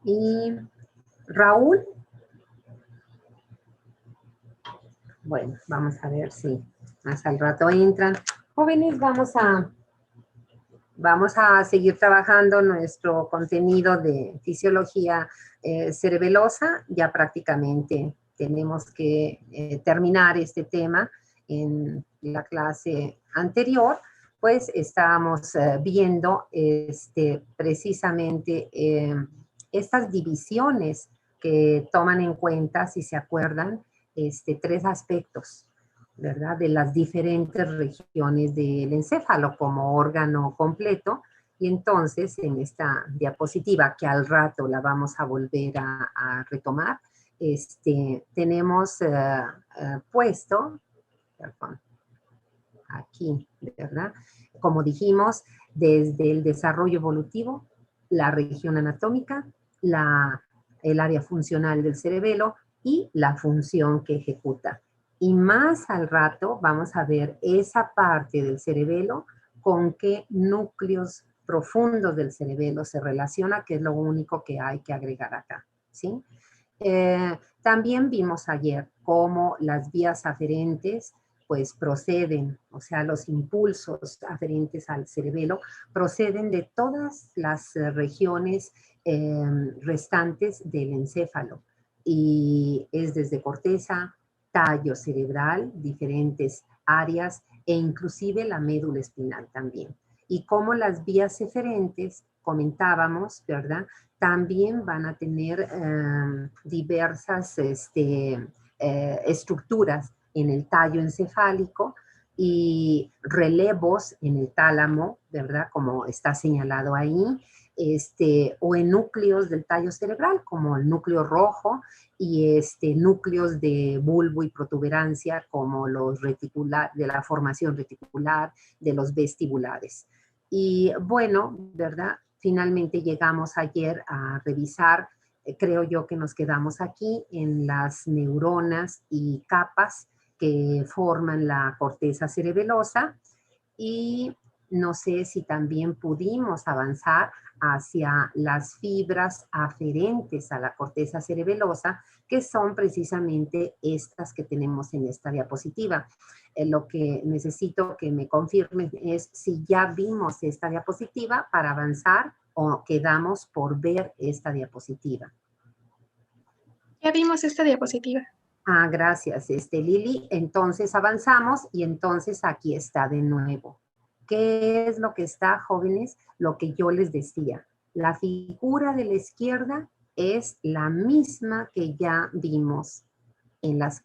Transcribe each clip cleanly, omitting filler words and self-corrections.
Y Raúl. Bueno, vamos a ver si más al rato entran. Jóvenes, vamos a seguir trabajando nuestro contenido de fisiología cerebelosa. Ya prácticamente tenemos que terminar este tema. En la clase anterior, pues estábamos viendo precisamente estas divisiones que toman en cuenta, si se acuerdan, tres aspectos, ¿verdad? De las diferentes regiones del encéfalo como órgano completo. Y entonces en esta diapositiva, que al rato la vamos a volver a retomar, tenemos puesto, perdón, aquí, ¿verdad? Como dijimos, desde el desarrollo evolutivo, la región anatómica, el área funcional del cerebelo y la función que ejecuta. Y más al rato vamos a ver esa parte del cerebelo con qué núcleos profundos del cerebelo se relaciona, que es lo único que hay que agregar acá, ¿sí? También vimos ayer cómo las vías aferentes pues proceden, o sea, los impulsos aferentes al cerebelo proceden de todas las regiones restantes del encéfalo y es desde corteza, tallo cerebral, diferentes áreas e inclusive la médula espinal también. Y como las vías eferentes, comentábamos, ¿verdad? También van a tener diversas estructuras en el tallo encefálico y relevos en el tálamo, ¿verdad? Como está señalado ahí, o en núcleos del tallo cerebral, como el núcleo rojo y núcleos de bulbo y protuberancia, como los reticular, de la formación reticular, de los vestibulares. Y bueno, ¿verdad? Finalmente llegamos ayer a revisar, creo yo que nos quedamos aquí en las neuronas y capas que forman la corteza cerebelosa y no sé si también pudimos avanzar hacia las fibras aferentes a la corteza cerebelosa, que son precisamente estas que tenemos en esta diapositiva. Lo que necesito que me confirmen es si ya vimos esta diapositiva para avanzar o quedamos por ver esta diapositiva. Ya vimos esta diapositiva. Ah, gracias, Lili. Entonces avanzamos y entonces aquí está de nuevo. ¿Qué es lo que está, jóvenes? Lo que yo les decía. La figura de la izquierda es la misma que ya vimos en las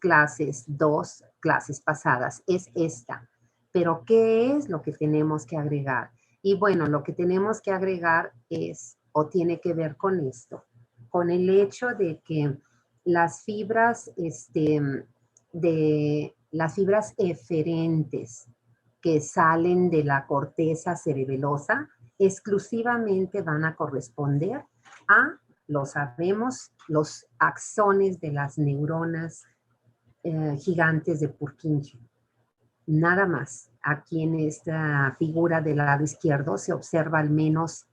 dos clases pasadas. Es esta. Pero ¿qué es lo que tenemos que agregar? Y bueno, lo que tenemos que agregar es, o tiene que ver con esto, con el hecho de que las fibras, las fibras eferentes que salen de la corteza cerebelosa exclusivamente van a corresponder a, lo sabemos, los axones de las neuronas gigantes de Purkinje. Nada más. Aquí en esta figura del lado izquierdo se observa al menos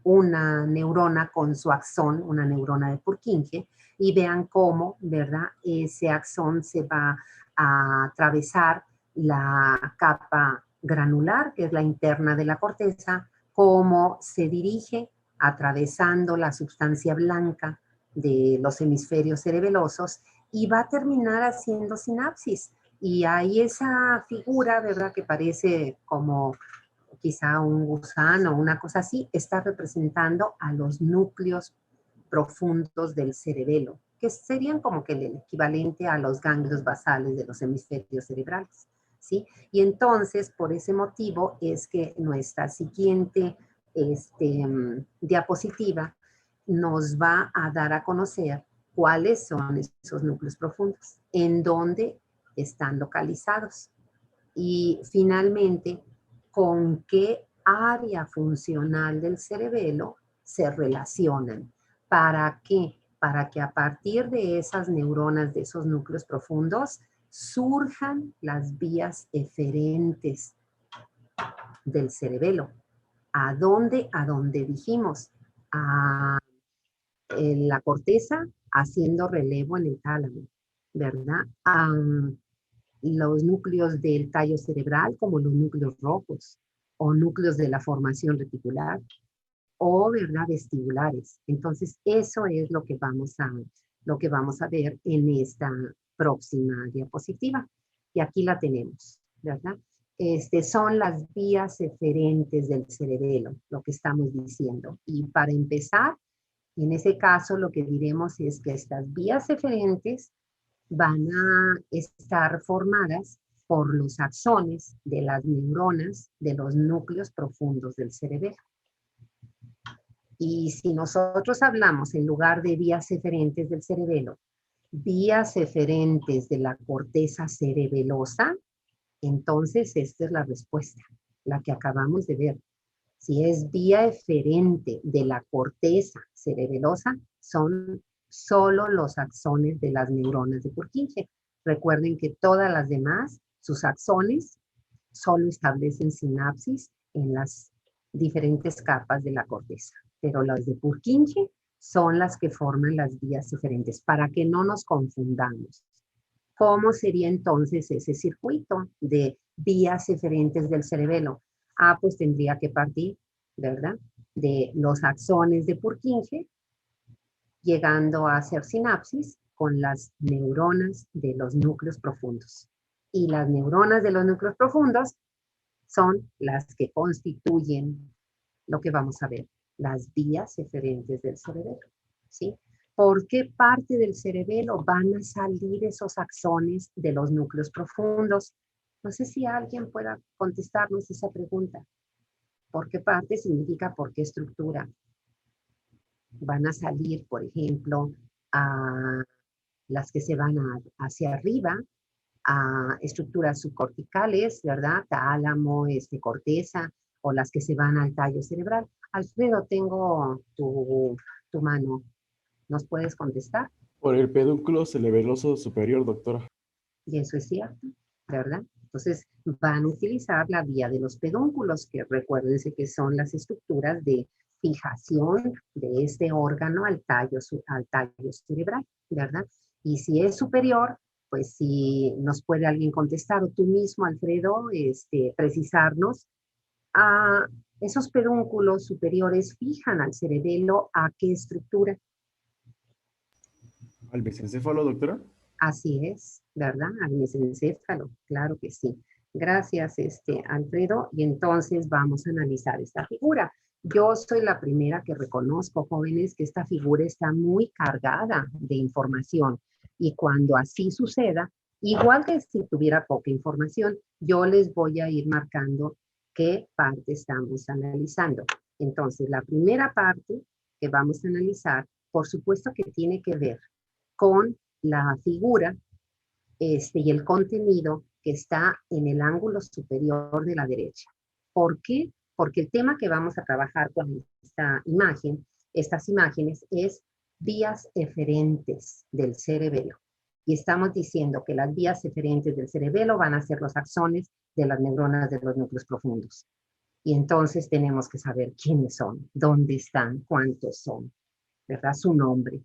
una neurona con su axón, una neurona de Purkinje, y vean cómo, ¿verdad? Ese axón se va a atravesar la capa granular, que es la interna de la corteza, cómo se dirige atravesando la sustancia blanca de los hemisferios cerebelosos y va a terminar haciendo sinapsis. Y hay esa figura, ¿verdad? Que parece como quizá un gusano, una cosa así, está representando a los núcleos profundos del cerebelo, que serían como que el equivalente a los ganglios basales de los hemisferios cerebrales, ¿sí? Y entonces, por ese motivo, es que nuestra siguiente diapositiva nos va a dar a conocer cuáles son esos núcleos profundos, en dónde están localizados. Y finalmente, con qué área funcional del cerebelo se relacionan. ¿Para qué? Para que a partir de esas neuronas, de esos núcleos profundos, surjan las vías eferentes del cerebelo. ¿A dónde? A donde dijimos, a la corteza haciendo relevo en el tálamo, ¿verdad? Los núcleos del tallo cerebral, como los núcleos rojos, o núcleos de la formación reticular, o, ¿verdad?, vestibulares. Entonces, eso es lo que vamos a ver en esta próxima diapositiva. Y aquí la tenemos, ¿verdad? Son las vías eferentes del cerebelo, lo que estamos diciendo. Y para empezar, en ese caso, lo que diremos es que estas vías eferentes van a estar formadas por los axones de las neuronas de los núcleos profundos del cerebelo. Y si nosotros hablamos, en lugar de vías eferentes del cerebelo, vías eferentes de la corteza cerebelosa, entonces esta es la respuesta, la que acabamos de ver. Si es vía eferente de la corteza cerebelosa, son solo los axones de las neuronas de Purkinje. Recuerden que todas las demás, sus axones, solo establecen sinapsis en las diferentes capas de la corteza. Pero las de Purkinje son las que forman las vías eferentes, para que no nos confundamos. ¿Cómo sería entonces ese circuito de vías eferentes del cerebelo? Pues tendría que partir, ¿verdad?, de los axones de Purkinje, llegando a hacer sinapsis con las neuronas de los núcleos profundos. Y las neuronas de los núcleos profundos son las que constituyen lo que vamos a ver, las vías eferentes del cerebelo, ¿sí? ¿Por qué parte del cerebelo van a salir esos axones de los núcleos profundos? No sé si alguien pueda contestarnos esa pregunta. ¿Por qué parte significa por qué estructura? Van a salir, por ejemplo, a las que se van hacia arriba, a estructuras subcorticales, ¿verdad? Tálamo, corteza, o las que se van al tallo cerebral. Alfredo, tengo tu mano. ¿Nos puedes contestar? Por el pedúnculo cerebeloso superior, doctora. Y eso es cierto, ¿verdad? Entonces van a utilizar la vía de los pedúnculos, que recuérdense que son las estructuras de fijación de este órgano al tallo cerebral, ¿verdad? Y si es superior, pues si nos puede alguien contestar, o tú mismo, Alfredo, precisarnos, a esos pedúnculos superiores fijan al cerebelo ¿a qué estructura? ¿Al mesencéfalo, doctora? Así es, ¿verdad? Al mesencéfalo, claro que sí. Gracias, Alfredo. Y entonces vamos a analizar esta figura. Yo soy la primera que reconozco, jóvenes, que esta figura está muy cargada de información. Y cuando así suceda, igual que si tuviera poca información, yo les voy a ir marcando qué parte estamos analizando. Entonces, la primera parte que vamos a analizar, por supuesto que tiene que ver con la figura y el contenido que está en el ángulo superior de la derecha. ¿Por qué? Porque el tema que vamos a trabajar con esta imagen, estas imágenes, es vías eferentes del cerebelo. Y estamos diciendo que las vías eferentes del cerebelo van a ser los axones de las neuronas de los núcleos profundos. Y entonces tenemos que saber quiénes son, dónde están, cuántos son, ¿verdad? Su nombre.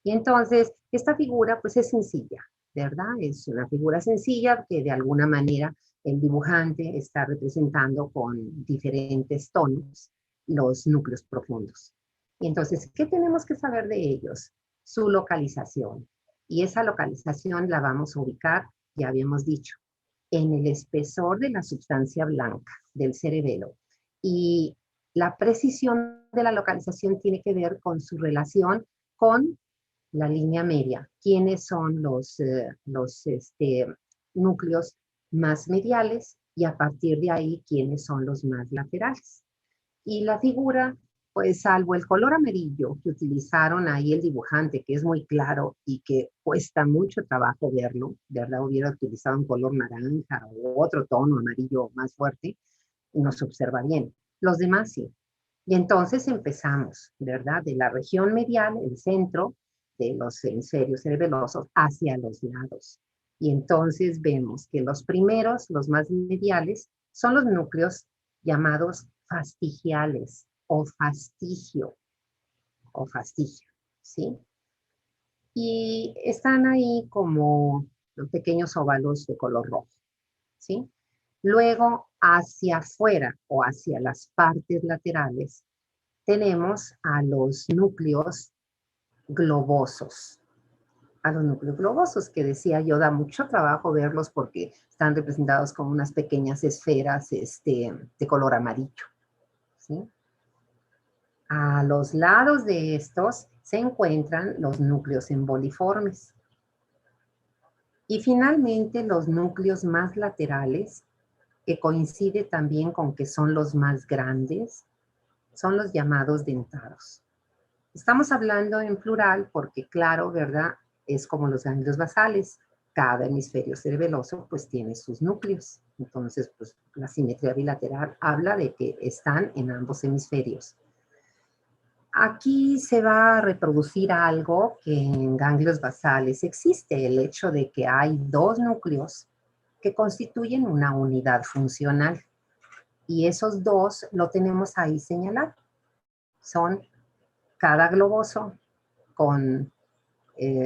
Y entonces, esta figura pues es sencilla, ¿verdad? Es una figura sencilla que de alguna manera el dibujante está representando con diferentes tonos los núcleos profundos. Y entonces, ¿qué tenemos que saber de ellos? Su localización. Y esa localización la vamos a ubicar, ya habíamos dicho, en el espesor de la sustancia blanca del cerebelo. Y la precisión de la localización tiene que ver con su relación con la línea media. ¿Quiénes son los núcleos más mediales? Y a partir de ahí, ¿quiénes son los más laterales? Y la figura, pues salvo el color amarillo que utilizaron ahí el dibujante, que es muy claro y que cuesta mucho trabajo verlo, ¿verdad? Hubiera utilizado un color naranja o otro tono amarillo más fuerte, y nos observa bien. Los demás sí. Y entonces empezamos, ¿verdad? De la región medial, el centro, de los hemisferios cerebelosos hacia los lados. Y entonces vemos que los primeros, los más mediales, son los núcleos llamados fastigiales o fastigio. ¿sí? Y están ahí como pequeños óvalos de color rojo, ¿sí? Luego, hacia afuera o hacia las partes laterales, tenemos a los núcleos globosos. A los núcleos globosos, que decía yo, da mucho trabajo verlos porque están representados como unas pequeñas esferas de color amarillo, ¿sí? A los lados de estos se encuentran los núcleos emboliformes. Y finalmente los núcleos más laterales, que coincide también con que son los más grandes, son los llamados dentados. Estamos hablando en plural porque, claro, ¿verdad? Es como los ganglios basales. Cada hemisferio cerebeloso pues tiene sus núcleos. Entonces, pues la simetría bilateral habla de que están en ambos hemisferios. Aquí se va a reproducir algo que en ganglios basales existe, el hecho de que hay dos núcleos que constituyen una unidad funcional. Y esos dos lo tenemos ahí señalado. Son cada globoso con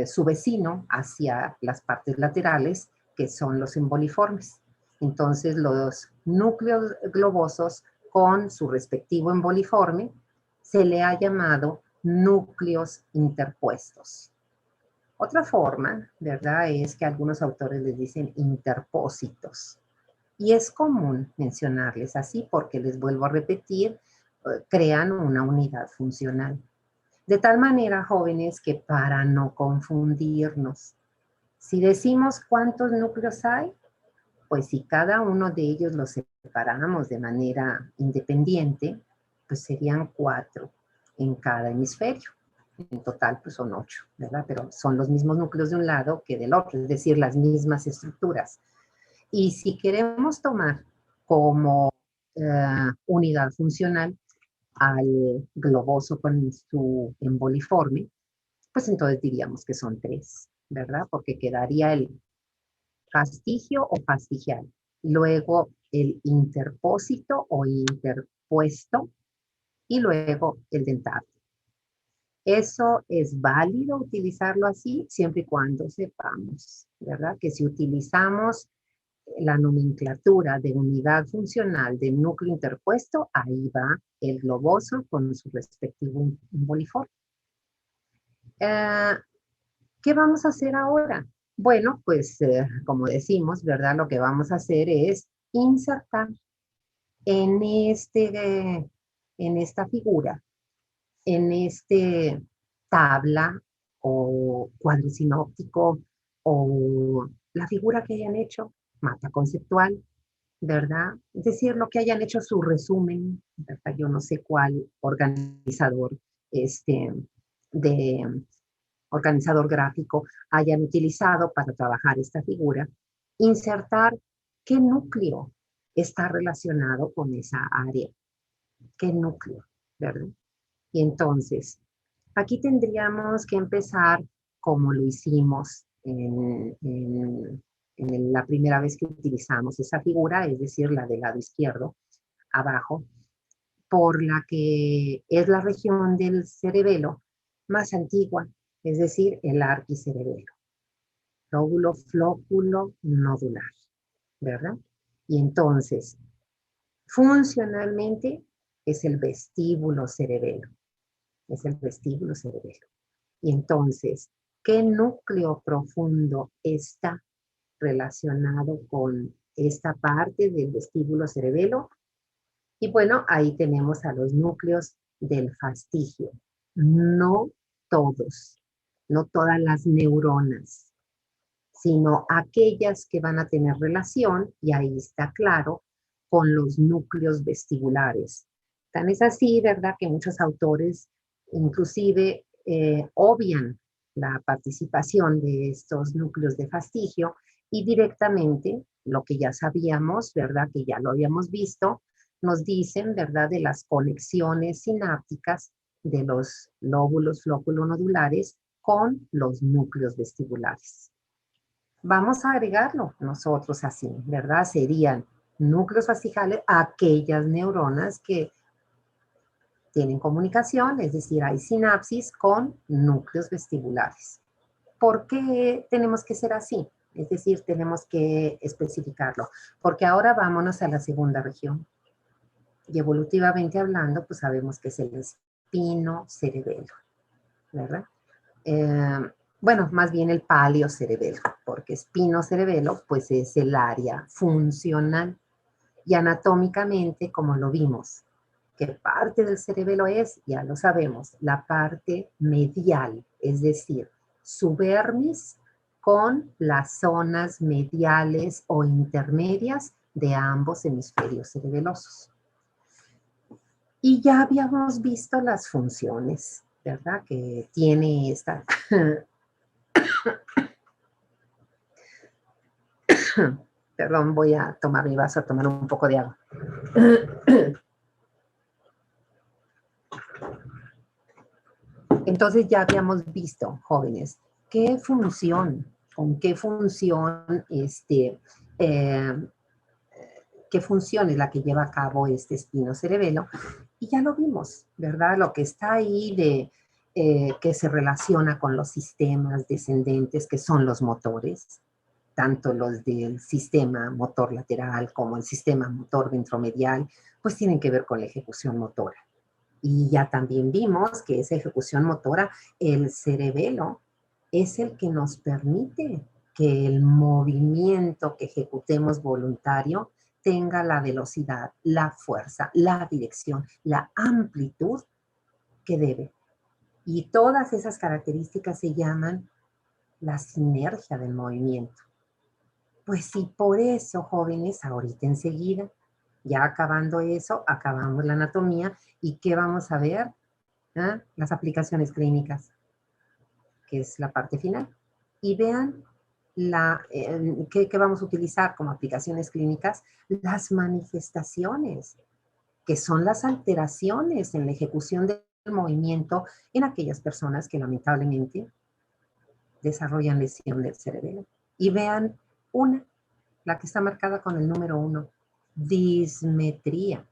su vecino hacia las partes laterales, que son los emboliformes. Entonces, los núcleos globosos con su respectivo emboliforme se le ha llamado núcleos interpuestos. Otra forma, ¿verdad?, es que algunos autores les dicen interpósitos. Y es común mencionarles así porque, les vuelvo a repetir, crean una unidad funcional. De tal manera, jóvenes, que para no confundirnos, si decimos cuántos núcleos hay, pues si cada uno de ellos los separamos de manera independiente, pues serían 4 en cada hemisferio. En total, pues son 8, ¿verdad? Pero son los mismos núcleos de un lado que del otro, es decir, las mismas estructuras. Y si queremos tomar como unidad funcional al globoso con su emboliforme, pues entonces diríamos que son 3, ¿verdad? Porque quedaría el fastigio o fastigial, luego el interpósito o interpuesto y luego el dentado. Eso es válido utilizarlo así siempre y cuando sepamos, ¿verdad? Que si utilizamos la nomenclatura de unidad funcional del núcleo interpuesto, ahí va el globoso con su respectivo emboliforme. ¿Qué vamos a hacer ahora? Bueno, pues como decimos, ¿verdad? Lo que vamos a hacer es insertar en, en esta figura, en este tabla o cuadro sinóptico o la figura que hayan hecho, mapa conceptual, ¿verdad? Es decir, lo que hayan hecho su resumen, ¿verdad? Yo no sé cuál organizador de organizador gráfico hayan utilizado para trabajar esta figura, insertar qué núcleo está relacionado con esa área, qué núcleo, ¿verdad? Y entonces, aquí tendríamos que empezar como lo hicimos en la primera vez que utilizamos esa figura, es decir, la del lado izquierdo, abajo, por la que es la región del cerebelo más antigua, es decir, el arquicerebelo, lóbulo flóculo nodular, ¿verdad? Y entonces, funcionalmente es el vestíbulo cerebelo, es el vestíbulo cerebelo. Y entonces, ¿qué núcleo profundo está relacionado con esta parte del vestíbulo cerebelo? Y bueno, ahí tenemos a los núcleos del fastigio. No todos, no todas las neuronas, sino aquellas que van a tener relación, y ahí está claro, con los núcleos vestibulares. Tan es así, ¿verdad?, que muchos autores inclusive obvian la participación de estos núcleos de fastigio y directamente, lo que ya sabíamos, ¿verdad?, que ya lo habíamos visto, nos dicen, ¿verdad?, de las conexiones sinápticas de los lóbulos flóculo-nodulares con los núcleos vestibulares. Vamos a agregarlo nosotros así, ¿verdad? Serían núcleos fasciales aquellas neuronas que tienen comunicación, es decir, hay sinapsis con núcleos vestibulares. ¿Por qué tenemos que ser así? Es decir, tenemos que especificarlo, porque ahora vámonos a la segunda región. Y evolutivamente hablando, pues sabemos que es el espinocerebelo, ¿verdad? Bueno, más bien el paleocerebelo, porque espinocerebelo, pues es el área funcional. Y anatómicamente, como lo vimos, ¿qué parte del cerebelo es? Ya lo sabemos, la parte medial, es decir, subdermis con las zonas mediales o intermedias de ambos hemisferios cerebelosos. Y ya habíamos visto las funciones, ¿verdad? Que tiene esta... Perdón, voy a tomar mi vaso, a tomar un poco de agua. Entonces ya habíamos visto, jóvenes, qué función, con qué función, qué función es la que lleva a cabo este espinocerebelo. Y ya lo vimos, ¿verdad? Lo que está ahí de que se relaciona con los sistemas descendentes, que son los motores, tanto los del sistema motor lateral como el sistema motor ventromedial, pues tienen que ver con la ejecución motora. Y ya también vimos que esa ejecución motora, el cerebelo, es el que nos permite que el movimiento que ejecutemos voluntario tenga la velocidad, la fuerza, la dirección, la amplitud que debe. Y todas esas características se llaman la sinergia del movimiento. Pues sí, por eso, jóvenes, ahorita enseguida, ya acabando eso, acabamos la anatomía. ¿Y qué vamos a ver? ¿Ah? Las aplicaciones clínicas, que es la parte final. Y vean ¿qué vamos a utilizar como aplicaciones clínicas? Las manifestaciones, que son las alteraciones en la ejecución del movimiento en aquellas personas que lamentablemente desarrollan lesión del cerebelo. Y vean la que está marcada con el número 1, dismetría.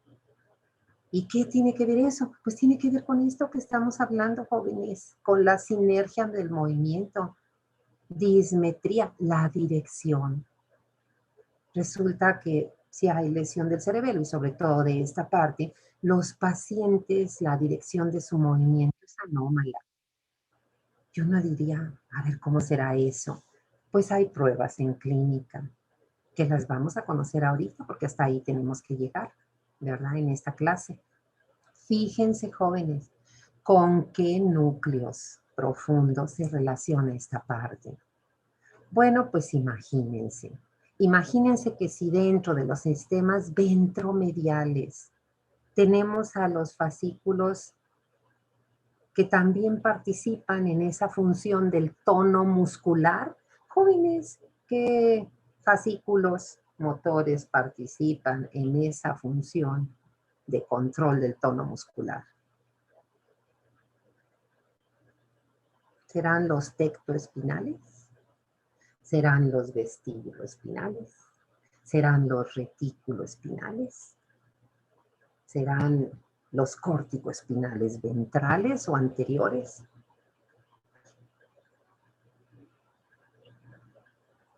¿Y qué tiene que ver eso? Pues tiene que ver con esto que estamos hablando, jóvenes, con la sinergia del movimiento. Dismetría, la dirección. Resulta que si hay lesión del cerebelo y sobre todo de esta parte, los pacientes, la dirección de su movimiento es anómala. Yo no diría, a ver, ¿cómo será eso? Pues hay pruebas en clínica que las vamos a conocer ahorita porque hasta ahí tenemos que llegar, ¿verdad? En esta clase. Fíjense, jóvenes, con qué núcleos profundos se relaciona esta parte. Bueno, pues imagínense. Imagínense que si dentro de los sistemas ventromediales tenemos a los fascículos que también participan en esa función del tono muscular, jóvenes, ¿qué fascículos motores participan en esa función de control del tono muscular? ¿Serán los tectoespinales? ¿Serán los vestíbuloespinales? ¿Serán los retículoespinales? ¿Serán los córticoespinales ventrales o anteriores?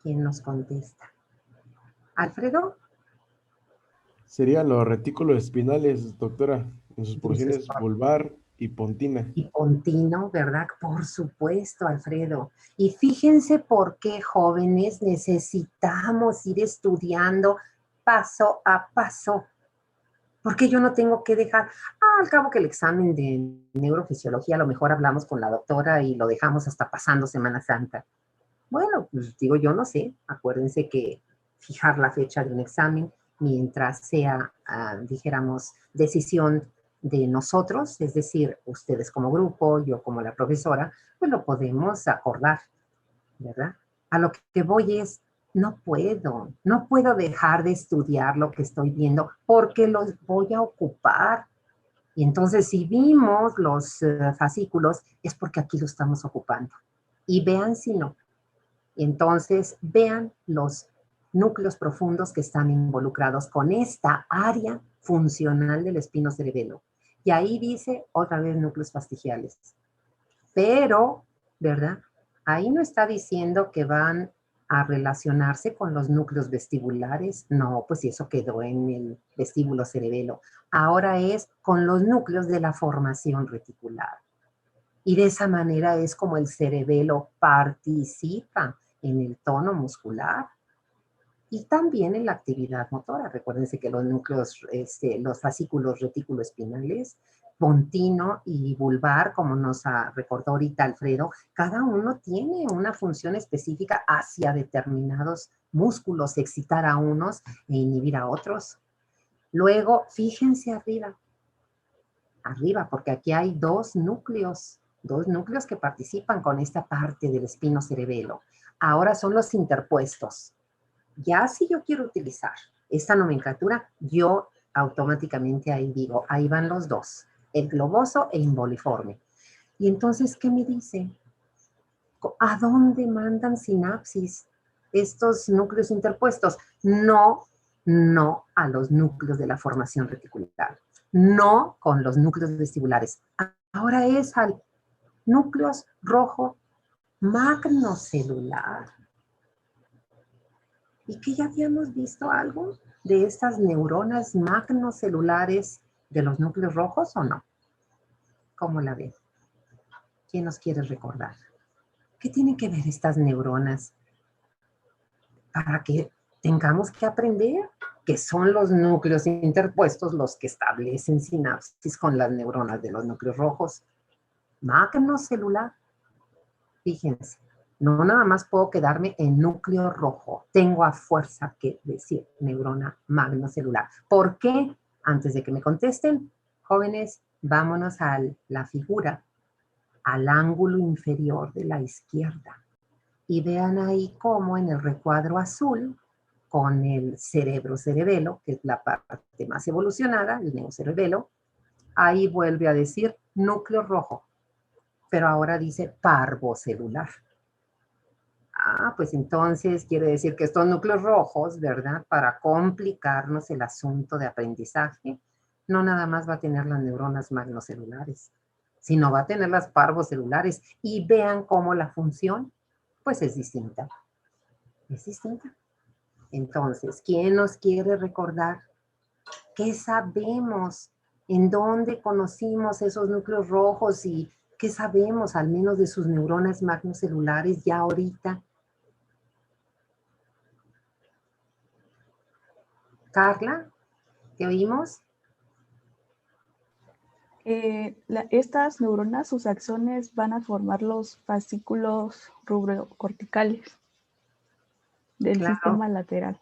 ¿Quién nos contesta? ¿Alfredo? Serían los retículos espinales, doctora, en sus Dices, porciones vulvar y pontina. y pontino, ¿verdad? Por supuesto, Alfredo. Y fíjense por qué, jóvenes, necesitamos ir estudiando paso a paso. Porque yo no tengo que dejar, al cabo que el examen de neurofisiología, a lo mejor hablamos con la doctora y lo dejamos hasta pasando Semana Santa. Bueno, pues digo, yo no sé. Acuérdense que fijar la fecha de un examen mientras sea, dijéramos, decisión de nosotros, es decir, ustedes como grupo, yo como la profesora, pues lo podemos acordar, ¿verdad? A lo que voy es, no puedo dejar de estudiar lo que estoy viendo porque los voy a ocupar. Y entonces si vimos los fascículos es porque aquí lo estamos ocupando. Y vean si no. Entonces vean los núcleos profundos que están involucrados con esta área funcional del espinocerebelo. Y ahí dice otra vez núcleos fastigiales. Pero, ¿verdad? Ahí no está diciendo que van a relacionarse con los núcleos vestibulares. No, pues eso quedó en el vestíbulo cerebelo. Ahora es con los núcleos de la formación reticular. Y de esa manera es como el cerebelo participa en el tono muscular y también en la actividad motora. Recuérdense que los núcleos, los fascículos reticuloespinales, pontino y vulvar, como nos recordó ahorita Alfredo, cada uno tiene una función específica hacia determinados músculos, excitar a unos e inhibir a otros. Luego, fíjense arriba, porque aquí hay dos núcleos que participan con esta parte del espino cerebelo. Ahora son los interpuestos. Ya si yo quiero utilizar esta nomenclatura, yo automáticamente ahí digo, ahí van los dos, el globoso e imboliforme. Y entonces, ¿qué me dice? ¿A dónde mandan sinapsis estos núcleos interpuestos? No a los núcleos de la formación reticular, no con los núcleos vestibulares. Ahora es al núcleos rojo magnocelular. ¿Y que ya habíamos visto algo de estas neuronas magnocelulares de los núcleos rojos o no? ¿Cómo la ven? ¿Quién nos quiere recordar? ¿Qué tienen que ver estas neuronas para que tengamos que aprender que son los núcleos interpuestos los que establecen sinapsis con las neuronas de los núcleos rojos? Magnocelular. Fíjense, no nada más puedo quedarme en núcleo rojo. Tengo a fuerza que decir neurona magnocelular. ¿Por qué? Antes de que me contesten, jóvenes, vámonos a la figura, al ángulo inferior de la izquierda. Y vean ahí cómo en el recuadro azul, con el cerebelo, que es la parte más evolucionada, el neocerebelo, ahí vuelve a decir núcleo rojo, pero ahora dice parvocelular. Pues entonces quiere decir que estos núcleos rojos, ¿verdad? Para complicarnos el asunto de aprendizaje, no nada más va a tener las neuronas magnocelulares, sino va a tener las parvocelulares. Y vean cómo la función, pues es distinta. Es distinta. Entonces, ¿quién nos quiere recordar qué sabemos? ¿En dónde conocimos esos núcleos rojos? ¿Y qué sabemos al menos de sus neuronas magnocelulares ya ahorita? Carla, ¿te oímos? Estas neuronas, sus axones van a formar los fascículos rubrocorticales del sistema lateral.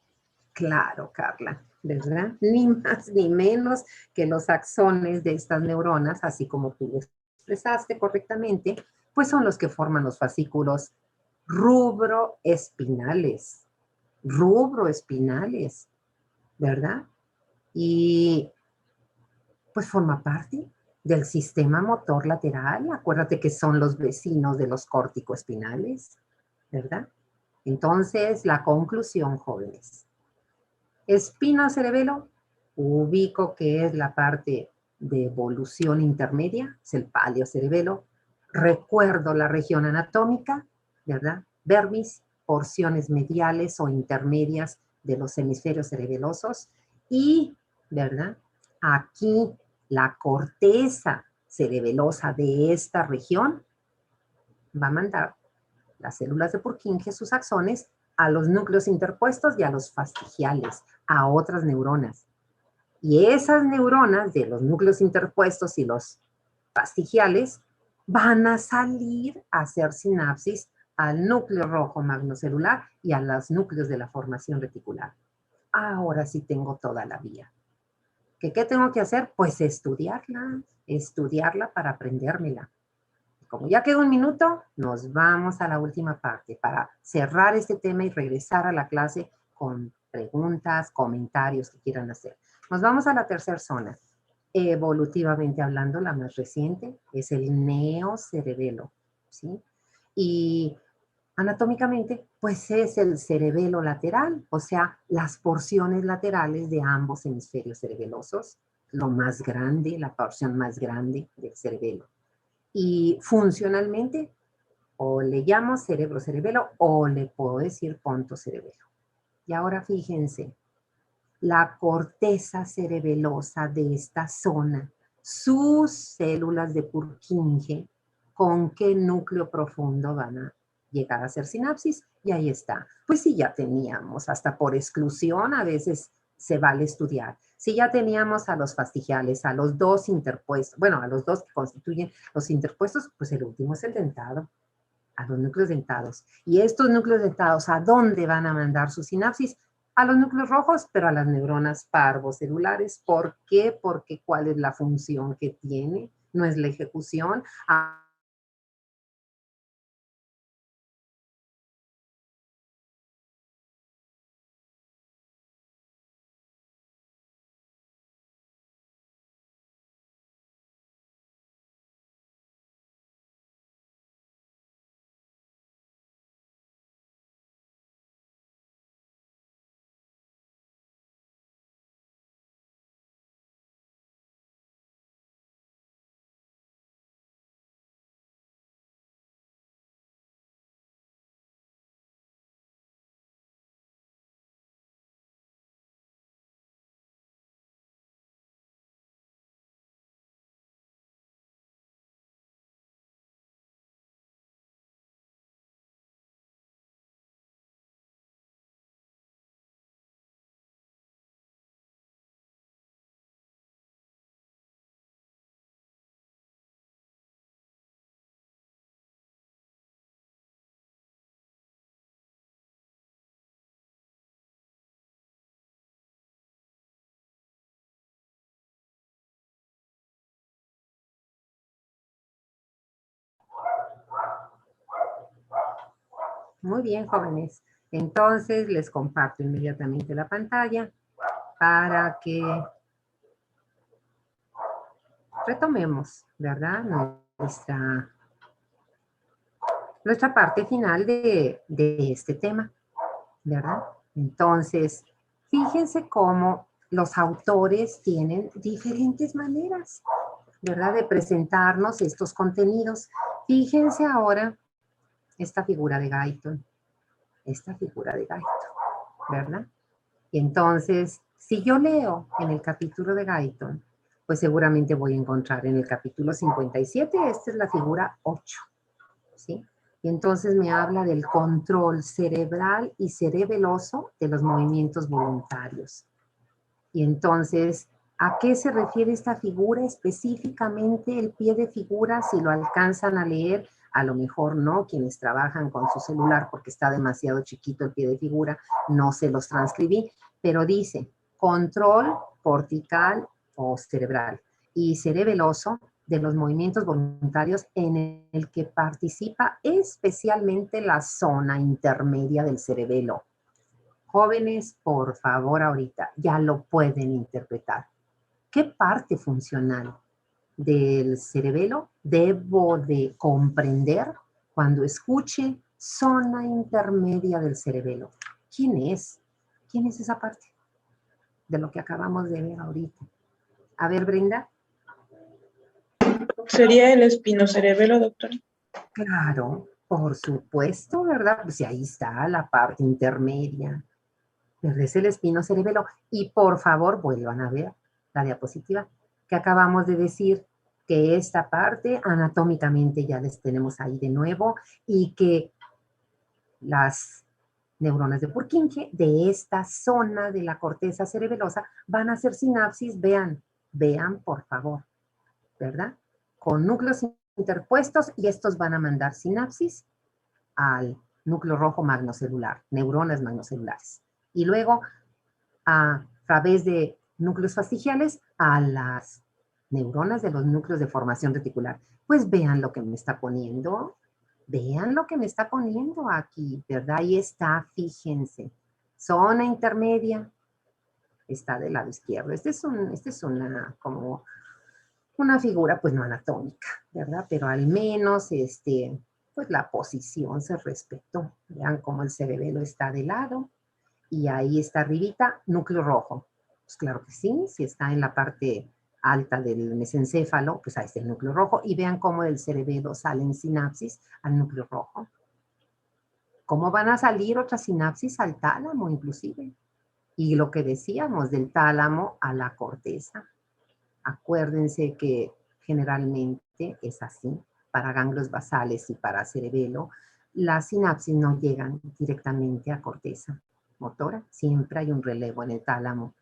Claro, Carla, ¿verdad? Ni más ni menos que los axones de estas neuronas, así como tú lo expresaste correctamente, pues son los que forman los fascículos rubroespinales, ¿verdad? Y pues forma parte del sistema motor lateral. Acuérdate que son los vecinos de los córticoespinales, ¿verdad? Entonces, la conclusión, jóvenes. Espino cerebelo, ubico que es la parte de evolución intermedia, es el paleocerebelo. Recuerdo la región anatómica, ¿verdad? Vermis, porciones mediales o intermedias de los hemisferios cerebelosos. Y, ¿verdad? Aquí la corteza cerebelosa de esta región va a mandar las células de Purkinje, sus axones, a los núcleos interpuestos y a los fastigiales, a otras neuronas. Y esas neuronas de los núcleos interpuestos y los fastigiales van a salir a hacer sinapsis al núcleo rojo magnocelular y a los núcleos de la formación reticular. Ahora sí tengo toda la vía. ¿Qué tengo que hacer? Pues estudiarla para aprendérmela. Como ya queda un minuto, nos vamos a la última parte para cerrar este tema y regresar a la clase con preguntas, comentarios que quieran hacer. Nos vamos a la tercera zona. Evolutivamente hablando, la más reciente es el neocerebelo, ¿sí? Y anatómicamente, pues es el cerebelo lateral, o sea, las porciones laterales de ambos hemisferios cerebelosos. lo más grande, la porción más grande del cerebelo. Y funcionalmente, o le llamo cerebro-cerebelo, o le puedo decir ponto-cerebelo. Y ahora fíjense, la corteza cerebelosa de esta zona, sus células de Purkinje, ¿con qué núcleo profundo van a llegar a hacer sinapsis? Y ahí está. Pues si ya teníamos, hasta por exclusión, a veces se vale estudiar. Si ya teníamos a los fastigiales, a los dos interpuestos, bueno, a los dos que constituyen los interpuestos, pues el último es el dentado, a los núcleos dentados. Y estos núcleos dentados, ¿a dónde van a mandar su sinapsis? A los núcleos rojos, pero a las neuronas parvocelulares. ¿Por qué? Porque ¿cuál es la función que tiene? No es la ejecución. Muy bien, jóvenes. Entonces, les comparto inmediatamente la pantalla para que retomemos, ¿verdad? Nuestra parte final de este tema, ¿verdad? Entonces, fíjense cómo los autores tienen diferentes maneras, ¿verdad? De presentarnos estos contenidos. Fíjense ahora esta figura de Guyton, ¿verdad? Y entonces, si yo leo en el capítulo de Guyton, pues seguramente voy a encontrar en el capítulo 57, esta es la figura 8, ¿sí? Y entonces me habla del control cerebral y cerebeloso de los movimientos voluntarios. Y entonces, ¿a qué se refiere esta figura específicamente? El pie de figura, si lo alcanzan a leer, a lo mejor no, quienes trabajan con su celular porque está demasiado chiquito el pie de figura, no se los transcribí, pero dice control cortical o cerebral y cerebeloso de los movimientos voluntarios en el que participa especialmente la zona intermedia del cerebelo. Jóvenes, por favor, ahorita ya lo pueden interpretar. ¿Qué parte funcional del cerebelo debo de comprender cuando escuche zona intermedia del cerebelo? ¿Quién es? ¿Quién es esa parte de lo que acabamos de ver ahorita? A ver, Brenda. ¿Sería el espinocerebelo, doctora? Claro, por supuesto, ¿verdad? Pues ahí está la parte intermedia. Es el espinocerebelo. Y por favor, vuelvan a ver la diapositiva que acabamos de decir, que esta parte anatómicamente ya les tenemos ahí de nuevo y que las neuronas de Purkinje de esta zona de la corteza cerebelosa van a hacer sinapsis, vean por favor, ¿verdad? Con núcleos interpuestos y estos van a mandar sinapsis al núcleo rojo magnocelular, neuronas magnocelulares. Y luego, a través de núcleos fastigiales, a las neuronas de los núcleos de formación reticular. Pues vean lo que me está poniendo. Vean lo que me está poniendo aquí, ¿verdad? Ahí está, fíjense. Zona intermedia está del lado izquierdo. Esta es una, como una figura, pues no anatómica, ¿verdad? Pero al menos, pues la posición se respetó. Vean cómo el cerebelo está de lado. Y ahí está arribita, núcleo rojo. Pues claro que sí, si está en la parte alta del mesencéfalo, pues ahí está el núcleo rojo, y vean cómo del cerebelo salen sinapsis al núcleo rojo. ¿Cómo van a salir otras sinapsis al tálamo inclusive? Y lo que decíamos, del tálamo a la corteza. Acuérdense que generalmente es así, para ganglios basales y para cerebelo, las sinapsis no llegan directamente a corteza motora, siempre hay un relevo en el tálamo.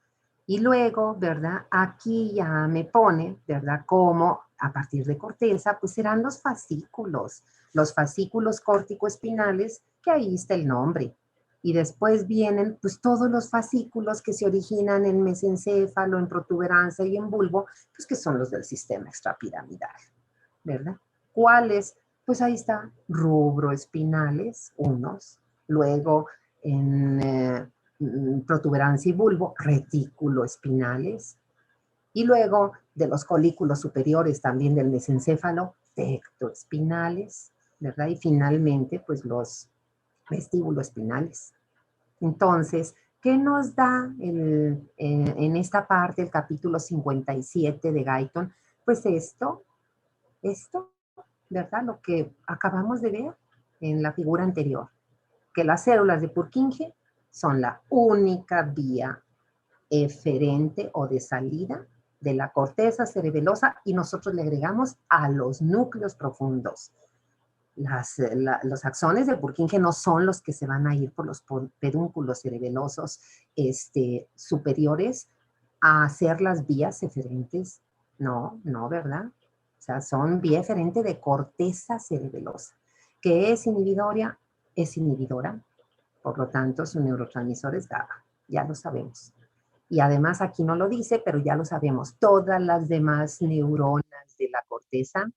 Y luego, ¿verdad? Aquí ya me pone, ¿verdad? Como a partir de corteza, pues serán los fascículos córtico-espinales, que ahí está el nombre. Y después vienen pues todos los fascículos que se originan en mesencéfalo, en protuberancia y en bulbo, pues que son los del sistema extrapiramidal, ¿verdad? ¿Cuáles? Pues ahí está, rubroespinales, unos, luego en protuberancia y bulbo, retículoespinales, y luego de los colículos superiores también del mesencéfalo, tectoespinales, ¿verdad? Y finalmente, pues los vestíbuloespinales. Entonces, ¿qué nos da en esta parte, el capítulo 57 de Guyton? Pues esto, ¿verdad? Lo que acabamos de ver en la figura anterior, que las células de Purkinje son la única vía eferente o de salida de la corteza cerebelosa, y nosotros le agregamos a los núcleos profundos. Los axones de Purkinje no son los que se van a ir por los pedúnculos cerebelosos superiores a hacer las vías eferentes. No, ¿verdad? O sea, son vía eferente de corteza cerebelosa. ¿Qué es inhibidora? Es inhibidora. Por lo tanto, su neurotransmisor es GABA. Ya lo sabemos. Y además aquí no lo dice, pero ya lo sabemos. Todas las demás neuronas de la corteza,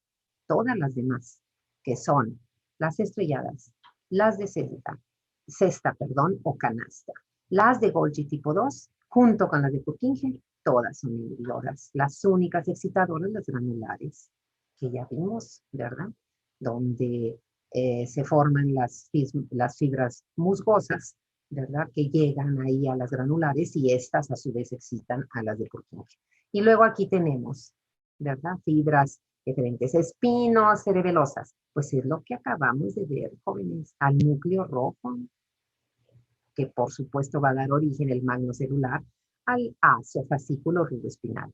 todas las demás, que son las estrelladas, las de cesta, o canasta, las de Golgi tipo 2, junto con las de Purkinje, todas son inhibidoras. Las únicas excitadoras, las granulares, que ya vimos, ¿verdad? Donde se forman las fibras musgosas, ¿verdad? Que llegan ahí a las granulares, y estas a su vez excitan a las de Purkinje. Y luego aquí tenemos, ¿verdad? Fibras diferentes, espinos cerebelosas. Pues es lo que acabamos de ver, jóvenes, al núcleo rojo, que por supuesto va a dar origen el magnocelular al fascículo rugoespinal.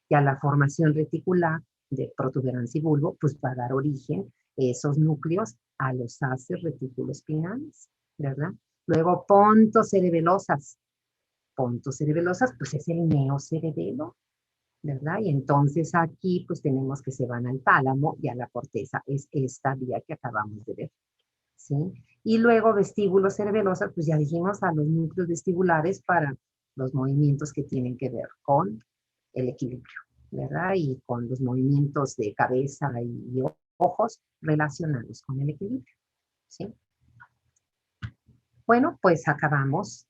Y a la formación reticular de protuberancia y bulbo, pues va a dar origen esos núcleos a los haces reticuloespinales, ¿verdad? Luego, pontocerebelosas. Pontocerebelosas, pues es el neocerebelo, ¿verdad? Y entonces aquí pues tenemos que se van al tálamo y a la corteza. Es esta vía que acabamos de ver, ¿sí? Y luego vestíbulos cerebelosas, pues ya dijimos, a los núcleos vestibulares para los movimientos que tienen que ver con el equilibrio, ¿verdad? Y con los movimientos de cabeza y ojos relacionados con el equilibrio, ¿sí? Bueno, pues acabamos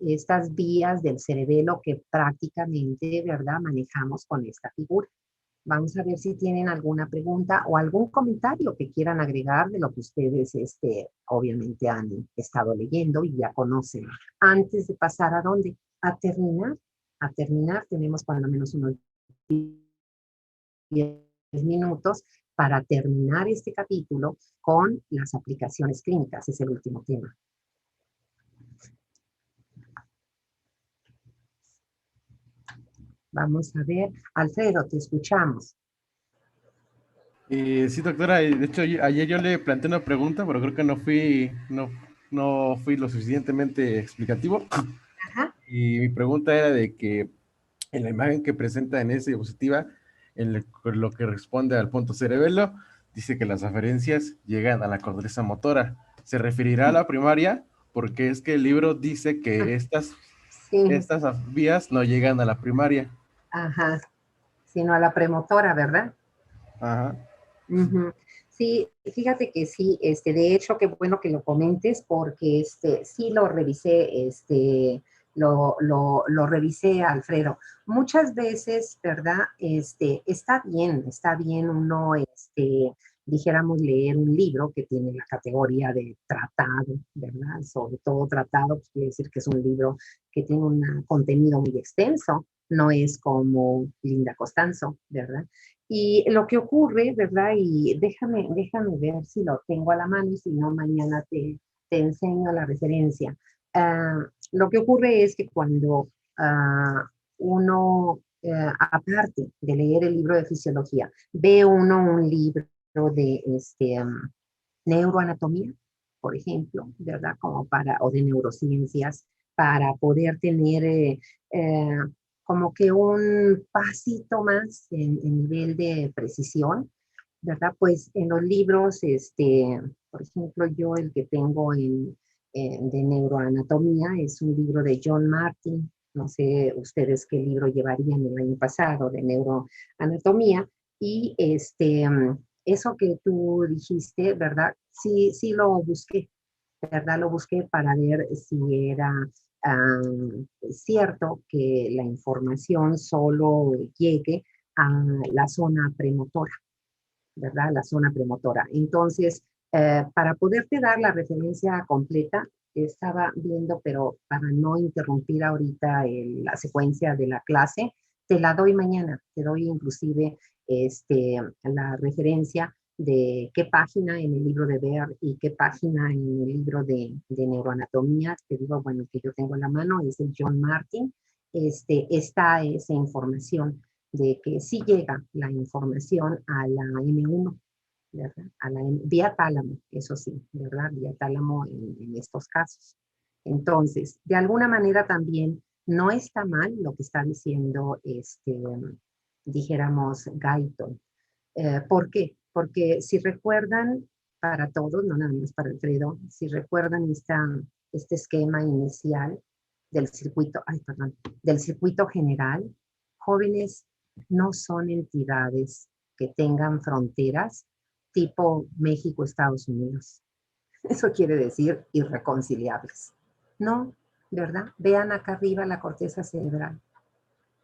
estas vías del cerebelo que prácticamente, ¿verdad?, manejamos con esta figura. Vamos a ver si tienen alguna pregunta o algún comentario que quieran agregar de lo que ustedes, obviamente han estado leyendo y ya conocen. Antes de pasar ¿a dónde? A terminar, tenemos cuando menos unos 10 minutos para terminar este capítulo con las aplicaciones clínicas. Es el último tema. Vamos a ver. Alfredo, te escuchamos. Sí, doctora. De hecho, ayer yo le planteé una pregunta, pero creo que no fui lo suficientemente explicativo. Ajá. Y mi pregunta era de que en la imagen que presenta en esa diapositiva, lo que responde al punto cerebelo, dice que las aferencias llegan a la corteza motora. ¿Se referirá a la primaria? Porque es que el libro dice que estas vías no llegan a la primaria. Ajá, sino a la premotora, ¿verdad? Ajá. Uh-huh. Sí, fíjate que sí, de hecho, qué bueno que lo comentes, porque sí lo revisé, lo revisé, Alfredo. Muchas veces, ¿verdad? Está bien uno, dijéramos, leer un libro que tiene la categoría de tratado, ¿verdad? Sobre todo tratado, pues quiere decir que es un libro que tiene un contenido muy extenso, no es como Linda Costanzo, ¿verdad? Y lo que ocurre, ¿verdad? Y déjame ver si lo tengo a la mano y si no, mañana te enseño la referencia. Lo que ocurre es que cuando uno, aparte de leer el libro de fisiología, ve uno un libro de neuroanatomía, por ejemplo, ¿verdad? Como o de neurociencias, para poder tener eh, como que un pasito más en nivel de precisión, ¿verdad? Pues en los libros, por ejemplo, yo el que tengo de neuroanatomía es un libro de John Martin. No sé ustedes qué libro llevarían el año pasado de neuroanatomía. Y eso que tú dijiste, ¿verdad? Sí, sí lo busqué, ¿verdad? Lo busqué para ver si era cierto que la información solo llegue a la zona premotora, ¿verdad? La zona premotora. Entonces, para poderte dar la referencia completa, estaba viendo, pero para no interrumpir ahorita la secuencia de la clase, te la doy mañana. Te doy inclusive la referencia de qué página en el libro de Bear y qué página en el libro de neuroanatomía. Te digo, bueno, que yo tengo en la mano, es el John Martin. Está esa información de que sí llega la información a la M1, ¿verdad? Vía tálamo, eso sí, ¿verdad? Vía tálamo en estos casos. Entonces, de alguna manera también no está mal lo que está diciendo, dijéramos, Guyton. ¿Por qué? Porque si recuerdan, para todos, no nada más para Alfredo, si recuerdan este esquema inicial del circuito, ay, perdón, del circuito general, jóvenes no son entidades que tengan fronteras tipo México, Estados Unidos. Eso quiere decir irreconciliables. No, ¿verdad? Vean acá arriba la corteza cerebral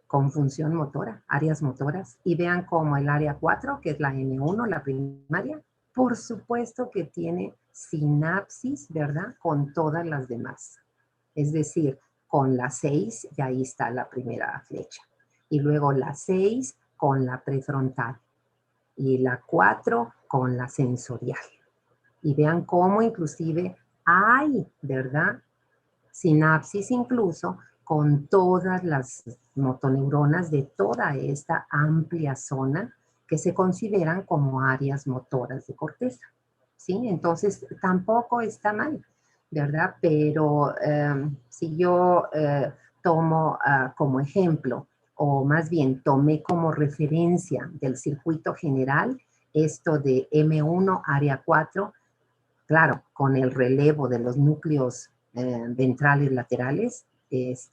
con función motora, áreas motoras, y vean cómo el área 4, que es la N1, la primaria, por supuesto que tiene sinapsis, ¿verdad? Con todas las demás. Es decir, con la 6, y ahí está la primera flecha. Y luego la 6 con la prefrontal. Y la 4 con la sensorial. Y vean cómo inclusive hay, ¿verdad? Sinapsis incluso con todas las motoneuronas de toda esta amplia zona que se consideran como áreas motoras de corteza. ¿Sí? Entonces, tampoco está mal, ¿verdad? Pero si yo tomo como ejemplo, o más bien tomé como referencia del circuito general, esto de M1, área 4, claro, con el relevo de los núcleos ventrales laterales, es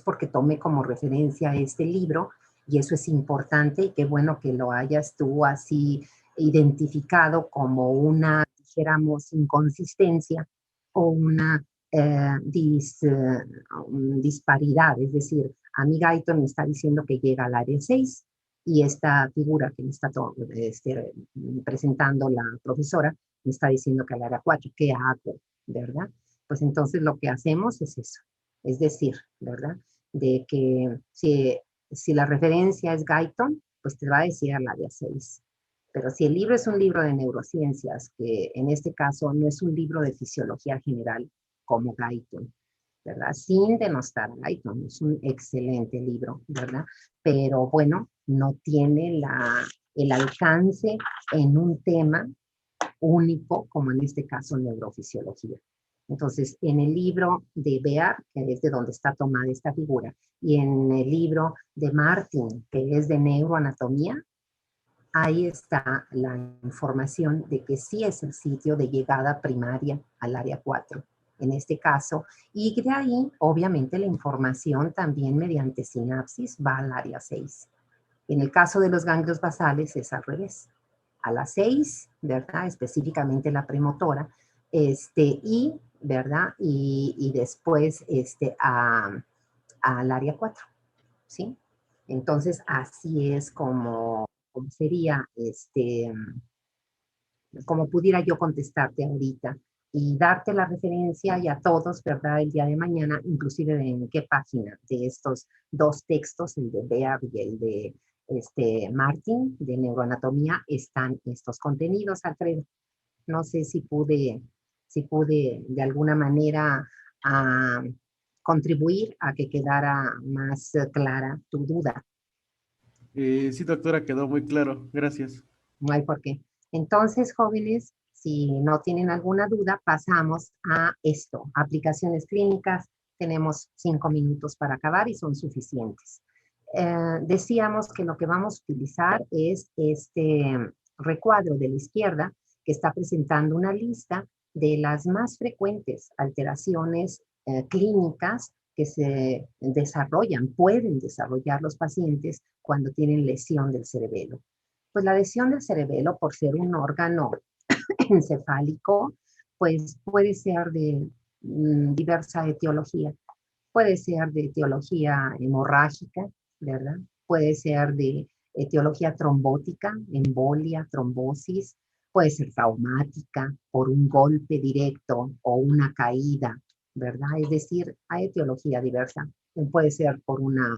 porque tomé como referencia este libro y eso es importante y qué bueno que lo hayas tú así identificado como una, dijéramos, inconsistencia o una disparidad. Es decir, a mí Guyton me está diciendo que llega al área 6 y esta figura que me está presentando la profesora me está diciendo que al área 4, ¿qué hago? ¿Verdad? Pues entonces lo que hacemos es eso. Es decir, ¿verdad? De que si la referencia es Guyton, pues te va a decir al área 6. Pero si el libro es un libro de neurociencias, que en este caso no es un libro de fisiología general como Guyton, ¿verdad? Sin denostar a Guyton, es un excelente libro, ¿verdad? Pero bueno, no tiene el alcance en un tema único, como en este caso neurofisiología. Entonces, en el libro de Bear, que es de donde está tomada esta figura, y en el libro de Martin, que es de neuroanatomía, ahí está la información de que sí es el sitio de llegada primaria al área 4, en este caso, y de ahí, obviamente, la información también mediante sinapsis va al área 6. En el caso de los ganglios basales es al revés. A las 6, ¿verdad? Específicamente la premotora, ¿verdad? Y después al área 4, ¿sí? Entonces, así es como sería, como pudiera yo contestarte ahorita y darte la referencia y a todos, ¿verdad? El día de mañana, inclusive en qué página de estos dos textos, el de Beard y el de Martin, de neuroanatomía, están estos contenidos, Alfredo. No sé si pude de alguna manera contribuir a que quedara más clara tu duda. Sí, doctora, quedó muy claro. Gracias. No hay por qué. Entonces, jóvenes, si no tienen alguna duda, pasamos a esto. Aplicaciones clínicas. Tenemos 5 minutos para acabar y son suficientes. Decíamos que lo que vamos a utilizar es este recuadro de la izquierda que está presentando una lista de las más frecuentes alteraciones clínicas que se desarrollan, pueden desarrollar los pacientes cuando tienen lesión del cerebelo. Pues la lesión del cerebelo, por ser un órgano encefálico, pues puede ser de diversa etiología. Puede ser de etiología hemorrágica, ¿verdad? Puede ser de etiología trombótica, embolia, trombosis. Puede ser traumática por un golpe directo o una caída, ¿verdad? Es decir, hay etiología diversa. Puede ser por una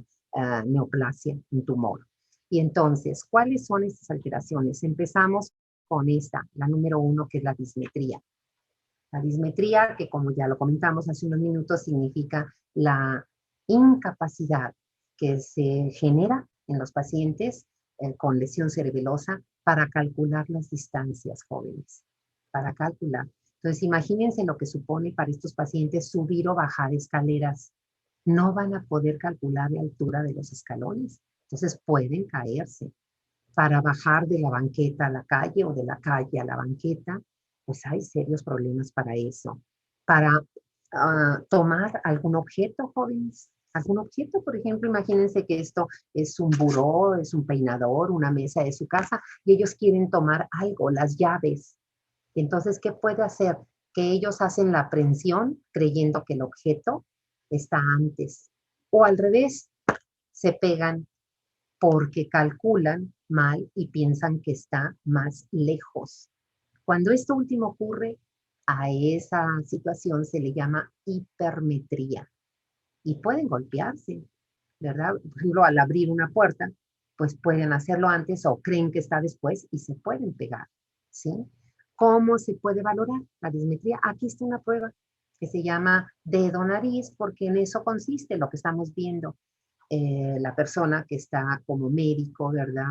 neoplasia, un tumor. Y entonces, ¿cuáles son estas alteraciones? Empezamos con esta, la número 1, que es la dismetría. La dismetría, que como ya lo comentamos hace unos minutos, significa la incapacidad que se genera en los pacientes con lesión cerebelosa para calcular las distancias, jóvenes, para calcular. Entonces, imagínense lo que supone para estos pacientes subir o bajar escaleras. No van a poder calcular la altura de los escalones, entonces pueden caerse. Para bajar de la banqueta a la calle o de la calle a la banqueta, pues hay serios problemas para eso. Para tomar algún objeto, jóvenes, algún objeto, por ejemplo, imagínense que esto es un buró, es un peinador, una mesa de su casa, y ellos quieren tomar algo, las llaves. Entonces, ¿qué puede hacer? Que ellos hacen la aprehensión creyendo que el objeto está antes. O al revés, se pegan porque calculan mal y piensan que está más lejos. Cuando esto último ocurre, a esa situación se le llama hipermetría y pueden golpearse, ¿verdad? Por ejemplo, al abrir una puerta, pues pueden hacerlo antes o creen que está después y se pueden pegar, ¿sí? ¿Cómo se puede valorar la dismetría? Aquí está una prueba que se llama dedo-nariz, porque en eso consiste lo que estamos viendo. La persona que está como médico, ¿verdad?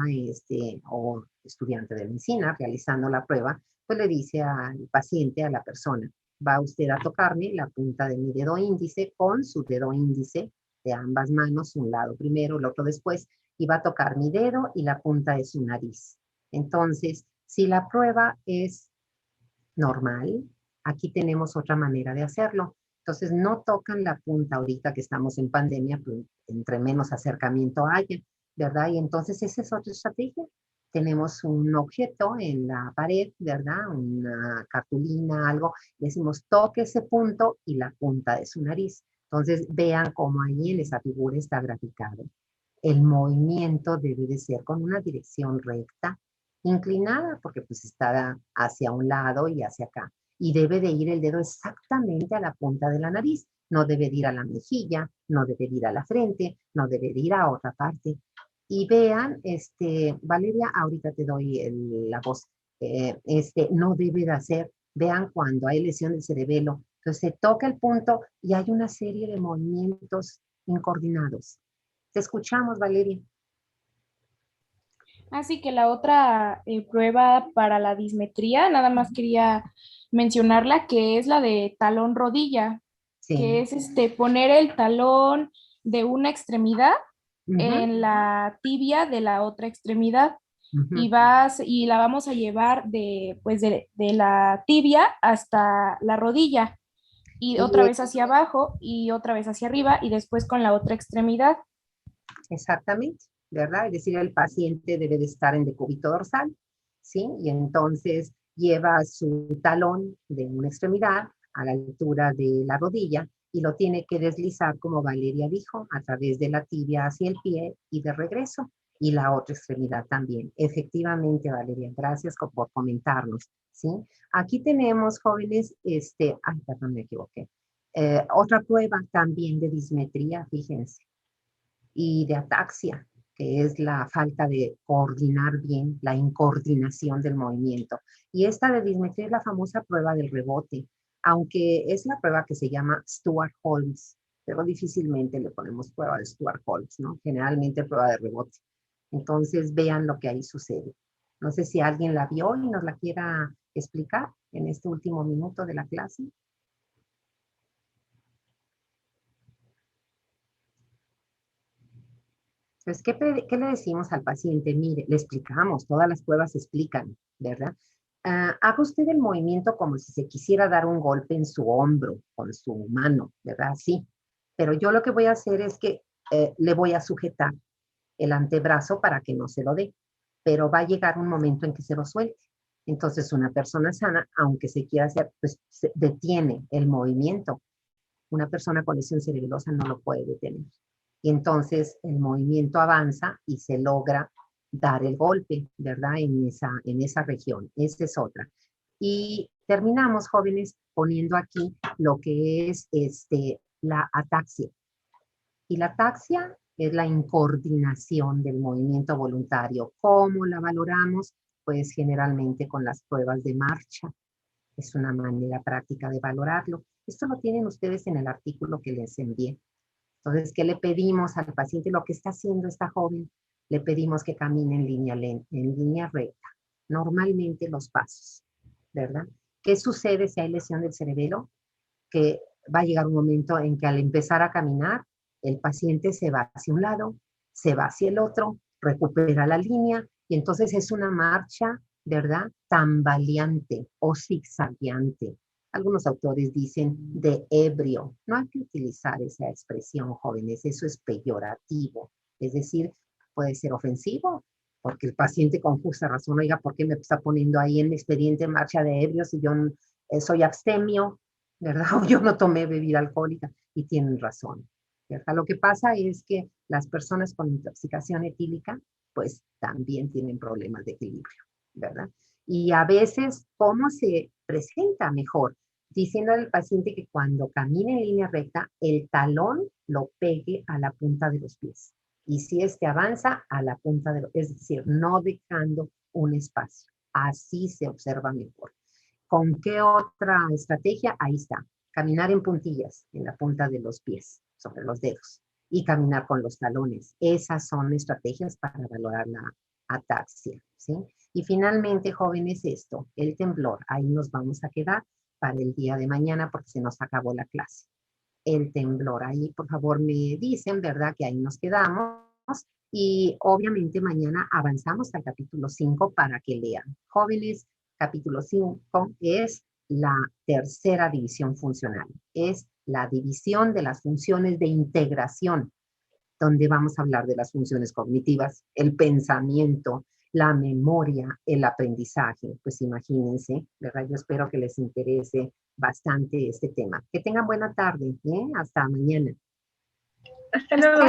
O estudiante de medicina realizando la prueba, pues le dice al paciente, a la persona, va usted a tocarme la punta de mi dedo índice con su dedo índice de ambas manos, un lado primero, el otro después, y va a tocar mi dedo y la punta de su nariz. Entonces, si la prueba es normal, aquí tenemos otra manera de hacerlo. Entonces, no tocan la punta ahorita que estamos en pandemia, pues, entre menos acercamiento haya, ¿verdad? Y entonces esa es otra estrategia. Tenemos un objeto en la pared, ¿verdad? Una cartulina, algo. Decimos, toque ese punto y la punta de su nariz. Entonces, vean cómo ahí en esa figura está graficado. El movimiento debe de ser con una dirección recta, inclinada, porque pues está hacia un lado y hacia acá. Y debe de ir el dedo exactamente a la punta de la nariz. No debe de ir a la mejilla, no debe de ir a la frente, no debe de ir a otra parte. Y vean, Valeria, ahorita te doy la voz. No debe de hacer, vean cuando hay lesión del cerebelo. Entonces se toca el punto y hay una serie de movimientos incoordinados. Te escuchamos, Valeria. Así que la otra prueba para la dismetría, nada más quería mencionarla, que es la de talón rodilla, que Sí. es poner el talón de una extremidad Ujú, en la tibia de la otra extremidad ujú. y la vamos a llevar de la tibia hasta la rodilla y otra Y vez hacia abajo y otra vez hacia arriba y después con la otra extremidad. exactamente, ¿verdad? Es decir, el paciente debe de estar en decúbito dorsal, ¿sí? Y entonces lleva su talón de una extremidad a la altura de la rodilla y lo tiene que deslizar, como Valeria dijo, a través de la tibia hacia el pie y de regreso. y la otra extremidad también. Efectivamente, Valeria, gracias por comentarnos, ¿sí? Aquí tenemos, jóvenes, ay, perdón, me equivoqué. Otra prueba también de dismetría, fíjense, y de ataxia, que es la falta de coordinar bien, la incoordinación del movimiento. Y esta de dismetría es la famosa prueba del rebote, aunque es la prueba que se llama Stewart-Holmes, pero difícilmente le ponemos prueba de Stewart-Holmes, ¿no? Generalmente prueba de rebote. Entonces vean lo que ahí sucede. No sé si alguien la vio y nos la quiera explicar en este último minuto de la clase. Entonces, ¿qué le decimos al paciente? Mire, le explicamos, todas las pruebas explican, ¿verdad? Haga usted el movimiento como si se quisiera dar un golpe en su hombro, con su mano, ¿verdad? Sí, pero yo lo que voy a hacer es que le voy a sujetar el antebrazo para que no se lo dé, pero va a llegar un momento en que se lo suelte. Entonces, una persona sana, aunque se quiera hacer, pues se detiene el movimiento. Una persona con lesión cerebelosa no lo puede detener. Y entonces el movimiento avanza y se logra dar el golpe, ¿verdad? En esa región. Esa es otra. Y terminamos, jóvenes, poniendo aquí lo que es la ataxia. Y la ataxia es la incoordinación del movimiento voluntario. ¿Cómo la valoramos? Pues generalmente con las pruebas de marcha. Es una manera práctica de valorarlo. Esto lo tienen ustedes en el artículo que les envié. Entonces, ¿qué le pedimos al paciente? Lo que está haciendo esta joven, le pedimos que camine en línea recta. Normalmente los pasos, ¿verdad? ¿Qué sucede si hay lesión del cerebelo? Que va a llegar un momento en que al empezar a caminar, el paciente se va hacia un lado, se va hacia el otro, recupera la línea y entonces es una marcha, ¿verdad? Tambaleante o zigzagueante. Algunos autores dicen de ebrio. No hay que utilizar esa expresión, jóvenes, eso es peyorativo. Es decir, puede ser ofensivo, porque el paciente con justa razón, oiga, ¿por qué me está poniendo ahí en mi expediente marcha de ebrio si yo soy abstemio, ¿verdad? O yo no tomé bebida alcohólica? Y tienen razón, ¿verdad? Lo que pasa es que las personas con intoxicación etílica, pues también tienen problemas de equilibrio, ¿verdad? Y a veces, ¿cómo se presenta mejor? Diciendo al paciente que cuando camine en línea recta, el talón lo pegue a la punta de los pies. Y si avanza a la punta de los pies, es decir, no dejando un espacio. Así se observa mejor. ¿Con qué otra estrategia? Ahí está. Caminar en puntillas, en la punta de los pies, sobre los dedos. Y caminar con los talones. Esas son estrategias para valorar la ataxia, ¿sí? Y finalmente, jóvenes, el temblor. Ahí nos vamos a quedar para el día de mañana porque se nos acabó la clase. El temblor. Ahí, por favor, me dicen, ¿verdad? Que ahí nos quedamos. Y obviamente mañana avanzamos al capítulo 5 para que lean. Jóvenes, capítulo 5 es la tercera división funcional. Es la división de las funciones de integración, donde vamos a hablar de las funciones cognitivas, el pensamiento, la memoria, el aprendizaje. Pues imagínense, ¿verdad? Yo espero que les interese bastante este tema. Que tengan buena tarde, ¿eh? Hasta mañana. Hasta luego.